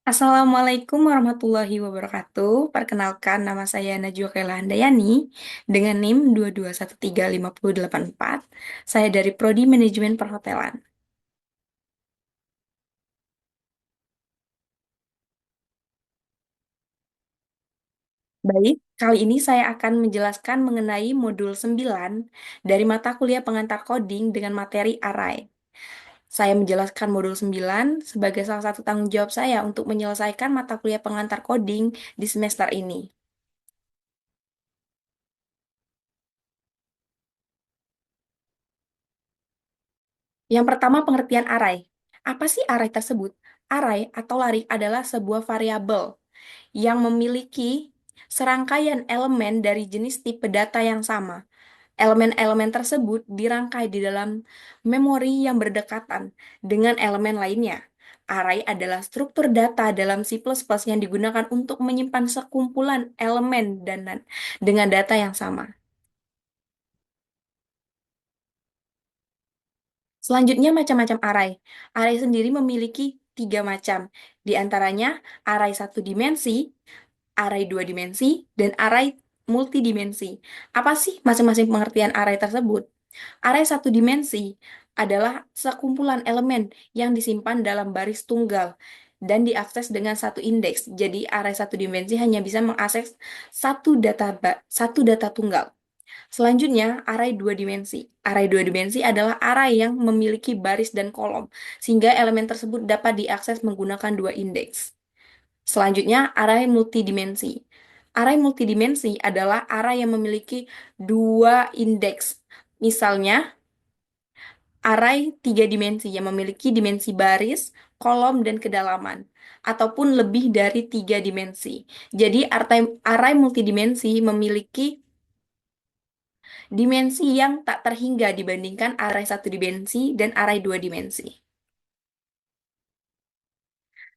Assalamualaikum warahmatullahi wabarakatuh. Perkenalkan, nama saya Najwa Kaila Handayani dengan NIM 2213584. Saya dari Prodi Manajemen Perhotelan. Baik, kali ini saya akan menjelaskan mengenai modul 9 dari mata kuliah pengantar coding dengan materi array. Saya menjelaskan modul 9 sebagai salah satu tanggung jawab saya untuk menyelesaikan mata kuliah pengantar coding di semester ini. Yang pertama, pengertian array. Apa sih array tersebut? Array atau lari adalah sebuah variabel yang memiliki serangkaian elemen dari jenis tipe data yang sama. Elemen-elemen tersebut dirangkai di dalam memori yang berdekatan dengan elemen lainnya. Array adalah struktur data dalam C++ yang digunakan untuk menyimpan sekumpulan elemen dan dengan data yang sama. Selanjutnya, macam-macam array. Array sendiri memiliki tiga macam, di antaranya array satu dimensi, array dua dimensi, dan array multidimensi. Apa sih masing-masing pengertian array tersebut? Array satu dimensi adalah sekumpulan elemen yang disimpan dalam baris tunggal dan diakses dengan satu indeks. Jadi, array satu dimensi hanya bisa mengakses satu data tunggal. Selanjutnya, array dua dimensi. Array dua dimensi adalah array yang memiliki baris dan kolom, sehingga elemen tersebut dapat diakses menggunakan dua indeks. Selanjutnya, array multidimensi. Array multidimensi adalah array yang memiliki dua indeks. Misalnya, array tiga dimensi yang memiliki dimensi baris, kolom, dan kedalaman, ataupun lebih dari tiga dimensi. Jadi, array multidimensi memiliki dimensi yang tak terhingga dibandingkan array satu dimensi dan array dua dimensi.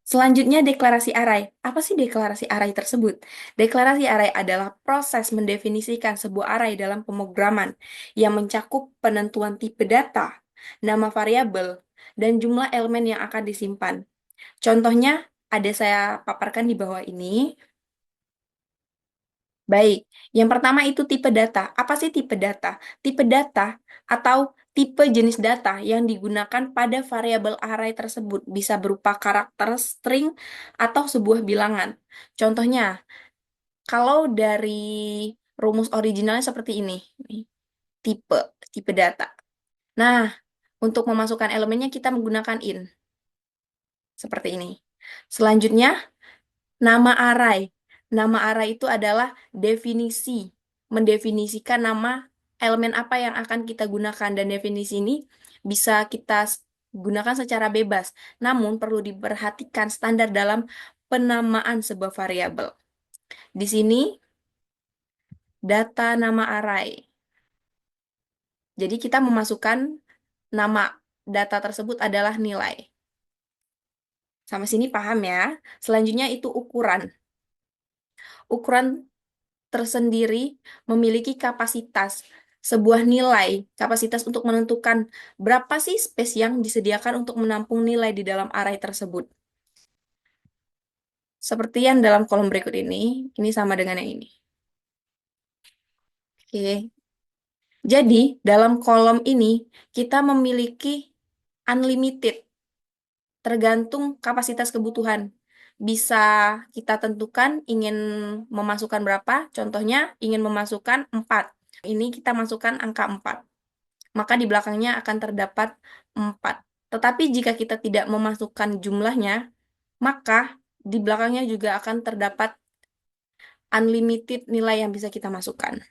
Selanjutnya, deklarasi array. Apa sih deklarasi array tersebut? Deklarasi array adalah proses mendefinisikan sebuah array dalam pemrograman yang mencakup penentuan tipe data, nama variabel, dan jumlah elemen yang akan disimpan. Contohnya, ada saya paparkan di bawah ini. Baik, yang pertama itu tipe data. Apa sih tipe data? Tipe data atau tipe jenis data yang digunakan pada variabel array tersebut bisa berupa karakter, string, atau sebuah bilangan. Contohnya, kalau dari rumus originalnya seperti ini, nih, tipe, tipe data. Nah, untuk memasukkan elemennya kita menggunakan in, seperti ini. Selanjutnya, nama array. Nama array itu adalah definisi, mendefinisikan nama elemen apa yang akan kita gunakan dan definisi ini bisa kita gunakan secara bebas. Namun perlu diperhatikan standar dalam penamaan sebuah variabel. Di sini data nama array. Jadi kita memasukkan nama data tersebut adalah nilai. Sampai sini paham ya? Selanjutnya itu ukuran. Ukuran tersendiri memiliki kapasitas, sebuah nilai, kapasitas untuk menentukan berapa sih space yang disediakan untuk menampung nilai di dalam array tersebut. Seperti yang dalam kolom berikut ini sama dengan yang ini. Oke. Jadi, dalam kolom ini kita memiliki unlimited, tergantung kapasitas kebutuhan. Bisa kita tentukan ingin memasukkan berapa, contohnya ingin memasukkan 4. Ini kita masukkan angka 4. Maka di belakangnya akan terdapat 4. Tetapi jika kita tidak memasukkan jumlahnya, maka di belakangnya juga akan terdapat unlimited nilai yang bisa kita masukkan.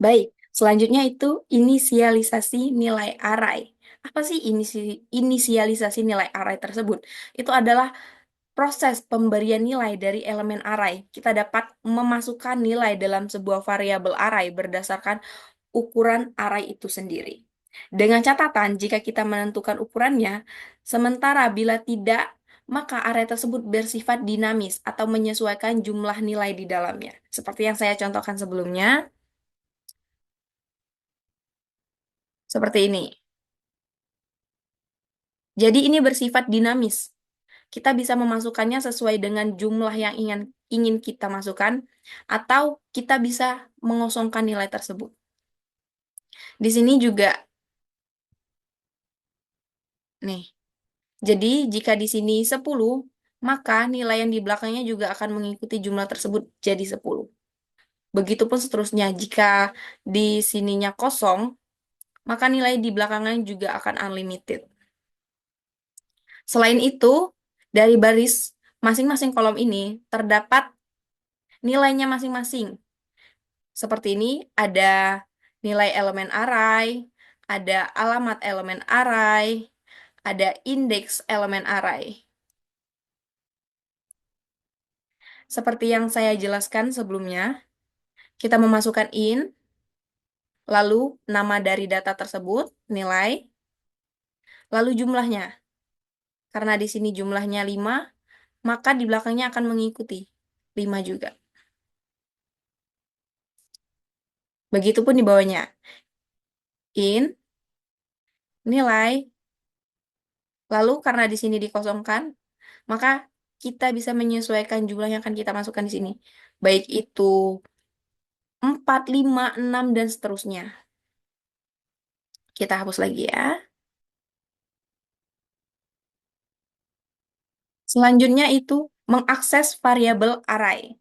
Baik, selanjutnya itu inisialisasi nilai array. Apa sih inisialisasi nilai array tersebut? Itu adalah proses pemberian nilai dari elemen array. Kita dapat memasukkan nilai dalam sebuah variabel array berdasarkan ukuran array itu sendiri. Dengan catatan, jika kita menentukan ukurannya, sementara bila tidak, maka array tersebut bersifat dinamis atau menyesuaikan jumlah nilai di dalamnya. Seperti yang saya contohkan sebelumnya, seperti ini. Jadi ini bersifat dinamis. Kita bisa memasukkannya sesuai dengan jumlah yang ingin kita masukkan, atau kita bisa mengosongkan nilai tersebut. Di sini juga, nih, jadi jika di sini 10, maka nilai yang di belakangnya juga akan mengikuti jumlah tersebut jadi 10. Begitupun seterusnya, jika di sininya kosong, maka nilai di belakangnya juga akan unlimited. Selain itu, dari baris masing-masing kolom ini terdapat nilainya masing-masing. Seperti ini, ada nilai elemen array, ada alamat elemen array, ada indeks elemen array. Seperti yang saya jelaskan sebelumnya, kita memasukkan in, lalu nama dari data tersebut, nilai, lalu jumlahnya. Karena di sini jumlahnya 5, maka di belakangnya akan mengikuti 5 juga. Begitupun di bawahnya. In, nilai, lalu karena di sini dikosongkan, maka kita bisa menyesuaikan jumlah yang akan kita masukkan di sini. Baik itu 4, 5, 6, dan seterusnya. Kita hapus lagi ya. Selanjutnya itu mengakses variabel array.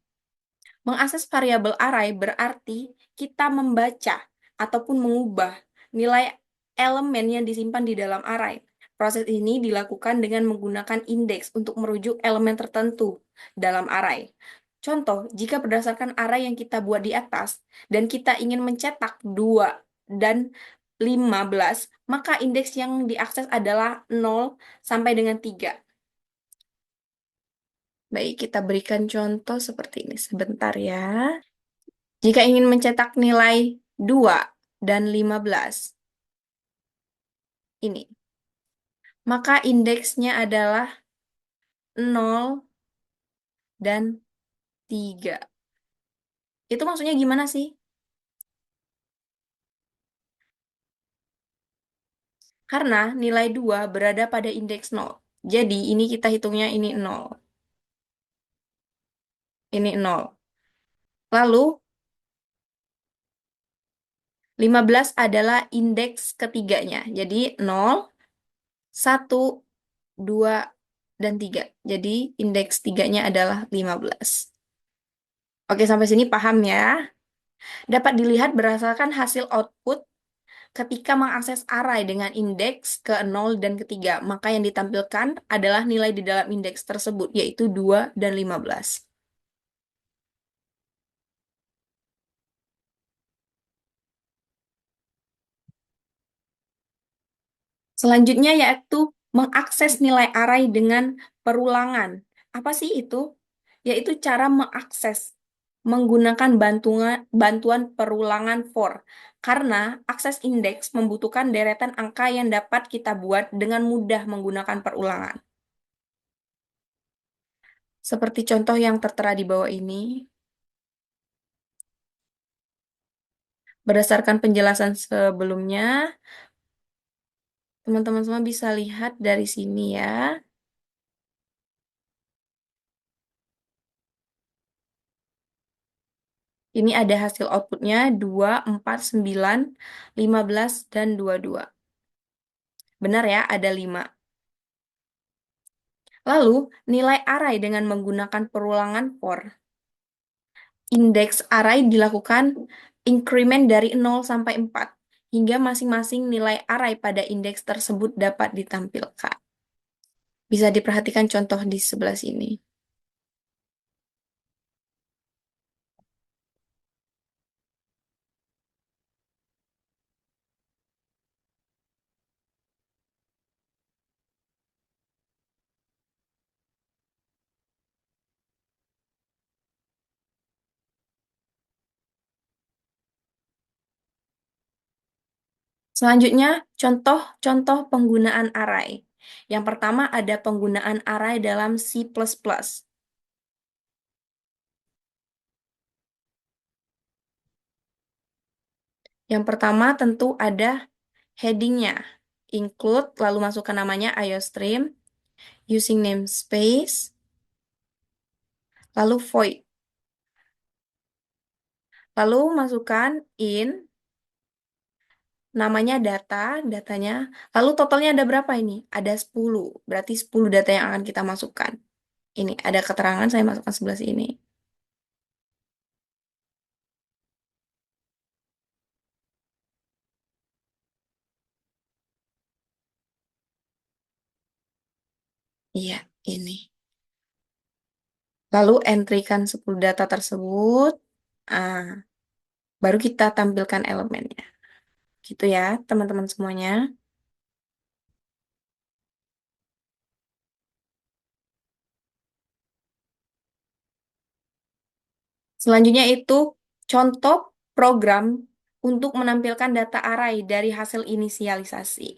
Mengakses variabel array berarti kita membaca ataupun mengubah nilai elemen yang disimpan di dalam array. Proses ini dilakukan dengan menggunakan indeks untuk merujuk elemen tertentu dalam array. Contoh, jika berdasarkan array yang kita buat di atas dan kita ingin mencetak 2 dan 15, maka indeks yang diakses adalah 0 sampai dengan 3. Baik, kita berikan contoh seperti ini sebentar ya. Jika ingin mencetak nilai 2 dan 15, ini, maka indeksnya adalah 0 dan 3. Itu maksudnya gimana sih? Karena nilai 2 berada pada indeks 0. Jadi ini kita hitungnya ini 0. Ini 0. Lalu 15 adalah indeks ketiganya. Jadi 0, 1, 2, dan 3. Jadi indeks tiganya adalah 15. Oke, sampai sini paham ya? Dapat dilihat berdasarkan hasil output ketika mengakses array dengan indeks ke 0 dan ketiga, maka yang ditampilkan adalah nilai di dalam indeks tersebut, yaitu 2 dan 15. Selanjutnya yaitu mengakses nilai array dengan perulangan. Apa sih itu? Yaitu cara mengakses menggunakan bantuan perulangan for. Karena akses indeks membutuhkan deretan angka yang dapat kita buat dengan mudah menggunakan perulangan. Seperti contoh yang tertera di bawah ini. Berdasarkan penjelasan sebelumnya, teman-teman semua bisa lihat dari sini ya. Ini ada hasil outputnya 2, 4, 9, 15, dan 22. Benar ya, ada 5. Lalu, nilai array dengan menggunakan perulangan for. Indeks array dilakukan increment dari 0 sampai 4, hingga masing-masing nilai array pada indeks tersebut dapat ditampilkan. Bisa diperhatikan contoh di sebelah sini. Selanjutnya, contoh-contoh penggunaan array. Yang pertama ada penggunaan array dalam C++. Yang pertama tentu ada headingnya. include, lalu masukkan namanya IOStream, using namespace, lalu void. Lalu masukkan in, namanya datanya. Lalu totalnya ada berapa ini? Ada 10. Berarti 10 data yang akan kita masukkan. Ini ada keterangan saya masukkan sebelah sini. Iya, ini. Lalu entrykan 10 data tersebut. Ah, baru kita tampilkan elemennya. Gitu ya, teman-teman semuanya. Selanjutnya itu contoh program untuk menampilkan data array dari hasil inisialisasi.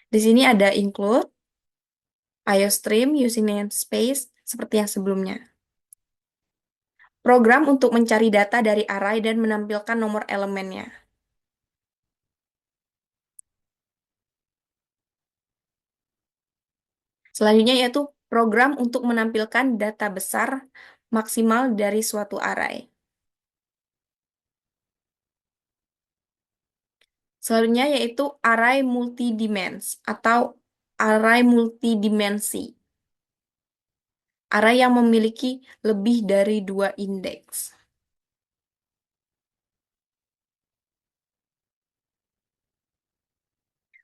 Di sini ada include, IOStream, using namespace, seperti yang sebelumnya. Program untuk mencari data dari array dan menampilkan nomor elemennya. Selanjutnya yaitu program untuk menampilkan data besar maksimal dari suatu array. Selanjutnya yaitu array multidimens atau array multidimensi. Array yang memiliki lebih dari 2 indeks.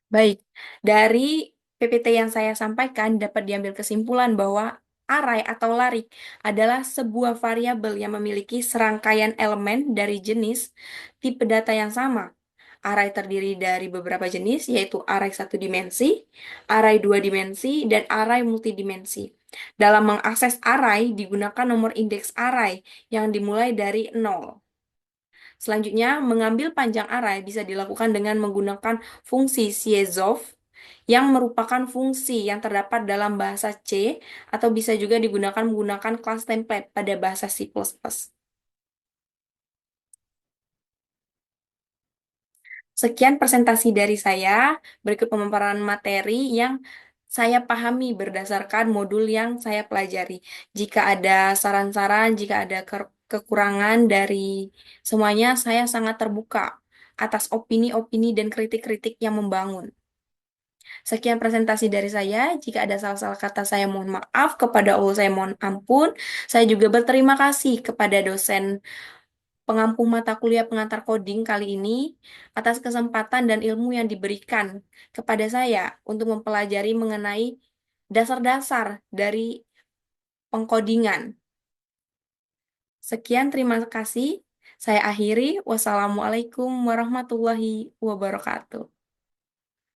Baik, dari PPT yang saya sampaikan dapat diambil kesimpulan bahwa array atau larik adalah sebuah variabel yang memiliki serangkaian elemen dari jenis tipe data yang sama. Array terdiri dari beberapa jenis, yaitu array satu dimensi, array dua dimensi, dan array multidimensi. Dalam mengakses array, digunakan nomor indeks array yang dimulai dari 0. Selanjutnya, mengambil panjang array bisa dilakukan dengan menggunakan fungsi siezov yang merupakan fungsi yang terdapat dalam bahasa C atau bisa juga digunakan menggunakan kelas template pada bahasa C++. Sekian presentasi dari saya. Berikut pemaparan materi yang saya pahami berdasarkan modul yang saya pelajari. Jika ada saran-saran, jika ada kekurangan dari semuanya, saya sangat terbuka atas opini-opini dan kritik-kritik yang membangun. Sekian presentasi dari saya. Jika ada salah-salah kata, saya mohon maaf. Kepada Allah, saya mohon ampun. Saya juga berterima kasih kepada dosen pengampu mata kuliah pengantar coding kali ini atas kesempatan dan ilmu yang diberikan kepada saya untuk mempelajari mengenai dasar-dasar dari pengkodingan. Sekian, terima kasih. Saya akhiri. Wassalamualaikum warahmatullahi wabarakatuh.